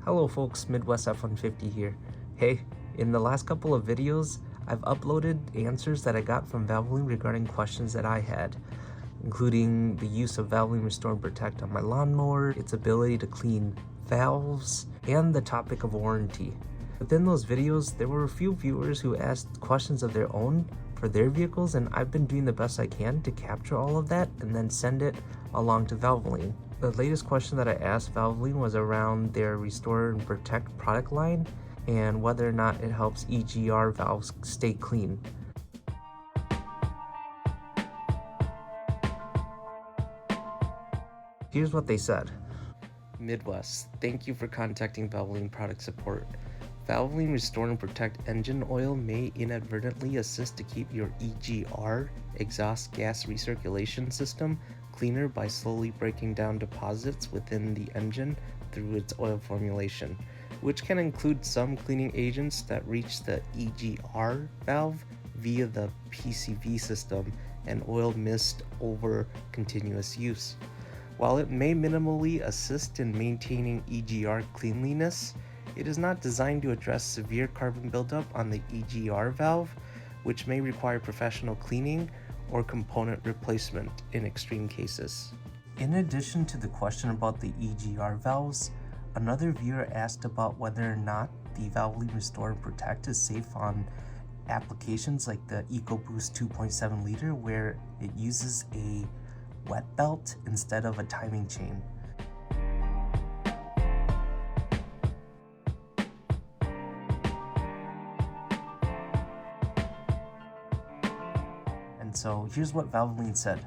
Hello folks, Midwest F-150 here. Hey, in the last couple of videos, I've uploaded answers that I got from Valvoline regarding questions that I had, including the use of Valvoline Restore and Protect on my lawnmower, its ability to clean valves, and the topic of warranty. Within those videos, there were a few viewers who asked questions of their own for their vehicles, and I've been doing the best I can to capture all of that and then send it along to Valvoline. The latest question that I asked Valvoline was around their Restore and Protect product line and whether or not it helps EGR valves stay clean. Here's what they said. Midwest, thank you for contacting Valvoline Product Support. Valvoline Restore and Protect engine oil may inadvertently assist to keep your EGR, exhaust gas recirculation system, cleaner by slowly breaking down deposits within the engine through its oil formulation, which can include some cleaning agents that reach the EGR valve via the PCV system and oil mist over continuous use. While it may minimally assist in maintaining EGR cleanliness, it is not designed to address severe carbon buildup on the EGR valve, which may require professional cleaning or component replacement in extreme cases. In addition to the question about the EGR valves, another viewer asked about whether or not the Valvoline Restore and Protect is safe on applications like the EcoBoost 2.7 liter, where it uses a wet belt instead of a timing chain. And so here's what Valvoline said.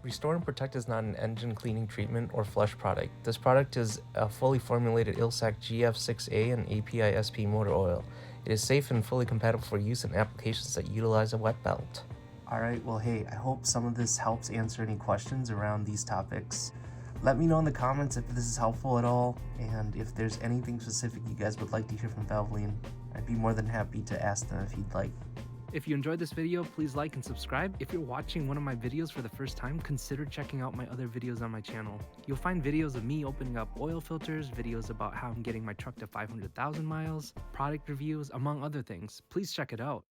Restore and Protect is not an engine cleaning treatment or flush product. This product is a fully formulated ILSAC GF6A and API SP motor oil. It is safe and fully compatible for use in applications that utilize a wet belt. Alright, well hey, I hope some of this helps answer any questions around these topics. Let me know in the comments if this is helpful at all, and if there's anything specific you guys would like to hear from Valvoline. I'd be more than happy to ask them if you'd like. If you enjoyed this video, please like and subscribe. If you're watching one of my videos for the first time, consider checking out my other videos on my channel. You'll find videos of me opening up oil filters, videos about how I'm getting my truck to 500,000 miles, product reviews, among other things. Please check it out.